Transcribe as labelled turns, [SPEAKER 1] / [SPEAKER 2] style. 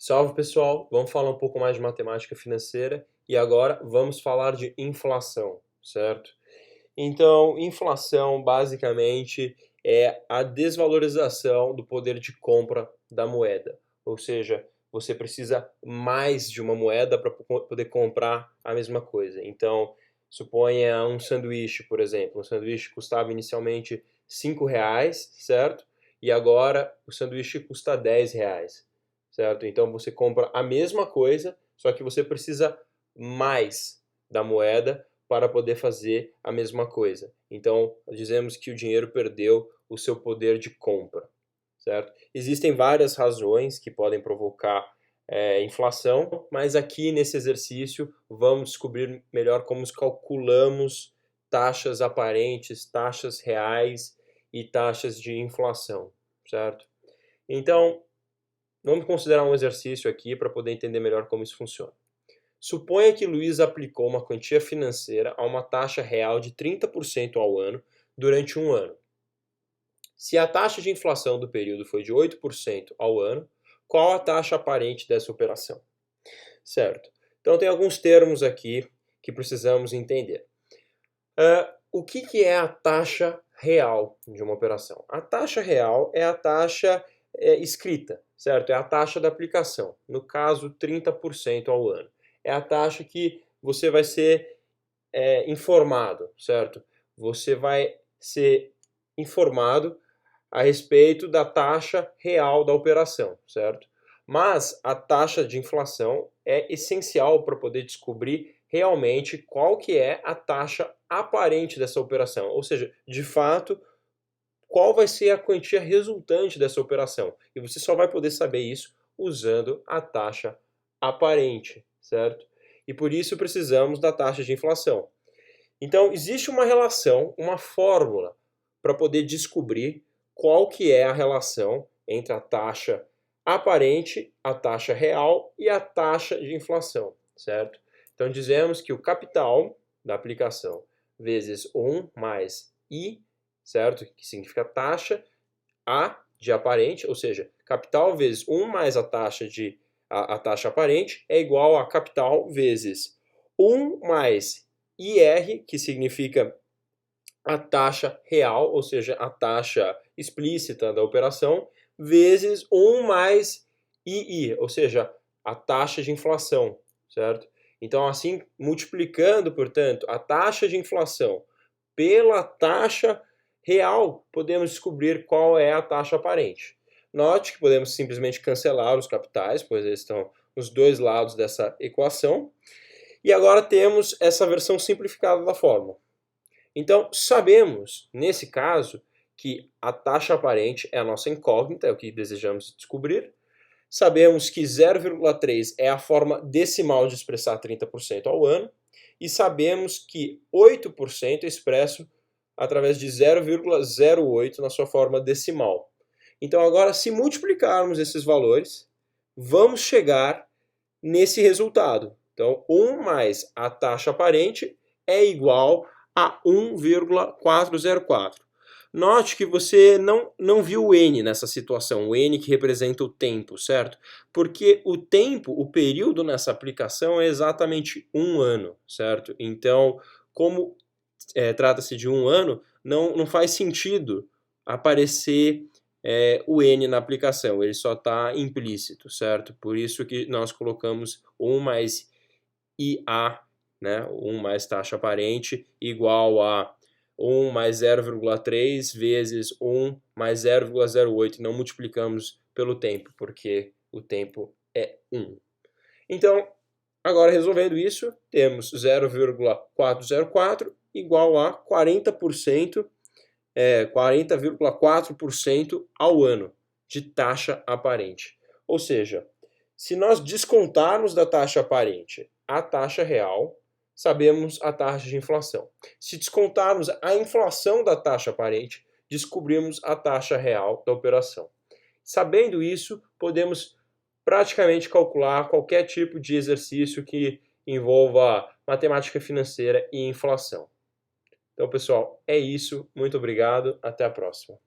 [SPEAKER 1] Salve pessoal, vamos falar um pouco mais de matemática financeira e agora vamos falar de inflação, certo? Então, inflação basicamente é a desvalorização do poder de compra da moeda, ou seja, você precisa mais de uma moeda para poder comprar a mesma coisa. Então, suponha um sanduíche, por exemplo, um sanduíche custava inicialmente R$ 5, certo? E agora o sanduíche custa R$ 10, certo? Então você compra a mesma coisa, só que você precisa mais da moeda para poder fazer a mesma coisa. Então dizemos que o dinheiro perdeu o seu poder de compra, certo? Existem várias razões que podem provocar inflação, mas aqui nesse exercício vamos descobrir melhor como calculamos taxas aparentes, taxas reais e taxas de inflação, certo? Então, vamos considerar um exercício aqui para poder entender melhor como isso funciona. Suponha que Luiz aplicou uma quantia financeira a uma taxa real de 30% ao ano durante um ano. Se a taxa de inflação do período foi de 8% ao ano, qual a taxa aparente dessa operação? Certo. Então tem alguns termos aqui que precisamos entender. O que é a taxa real de uma operação? A taxa real é a taxa escrita, certo? É a taxa da aplicação, no caso 30% ao ano. É a taxa que você vai ser informado, certo? Você vai ser informado a respeito da taxa real da operação, certo? Mas a taxa de inflação é essencial para poder descobrir realmente qual que é a taxa aparente dessa operação, ou seja, de fato, qual vai ser a quantia resultante dessa operação. E você só vai poder saber isso usando a taxa aparente, certo? E por isso precisamos da taxa de inflação. Então, existe uma relação, uma fórmula para poder descobrir qual que é a relação entre a taxa aparente, a taxa real e a taxa de inflação, certo? Então, dizemos que o capital da aplicação vezes 1 mais I, certo? Que significa taxa, A de aparente, ou seja, capital vezes 1 mais a taxa aparente é igual a capital vezes 1 mais IR, que significa a taxa real, ou seja, a taxa explícita da operação, vezes 1 mais II, ou seja, a taxa de inflação, certo? Então, assim, multiplicando, portanto, a taxa de inflação pela taxa real, podemos descobrir qual é a taxa aparente. Note que podemos simplesmente cancelar os capitais, pois eles estão nos dois lados dessa equação. E agora temos essa versão simplificada da fórmula. Então, sabemos, nesse caso, que a taxa aparente é a nossa incógnita, é o que desejamos descobrir. Sabemos que 0,3 é a forma decimal de expressar 30% ao ano. E sabemos que 8% é expresso através de 0,08 na sua forma decimal. Então, agora, se multiplicarmos esses valores, vamos chegar nesse resultado. Então, 1 mais a taxa aparente é igual a 1,404. Note que você não viu o N nessa situação, o N que representa o tempo, certo? Porque o tempo, o período nessa aplicação é exatamente um ano, certo? Então, como trata-se de um ano, não faz sentido aparecer o N na aplicação, ele só está implícito, certo? Por isso que nós colocamos 1 mais IA, né? 1 mais taxa aparente, igual a 1 mais 0,3 vezes 1 mais 0,08. Não multiplicamos pelo tempo, porque o tempo é 1. Então, agora resolvendo isso, temos 0,404 igual a 40%, 40,4% ao ano de taxa aparente. Ou seja, se nós descontarmos da taxa aparente a taxa real, sabemos a taxa de inflação. Se descontarmos a inflação da taxa aparente, descobrimos a taxa real da operação. Sabendo isso, podemos praticamente calcular qualquer tipo de exercício que envolva matemática financeira e inflação. Então, pessoal, é isso. Muito obrigado. Até a próxima.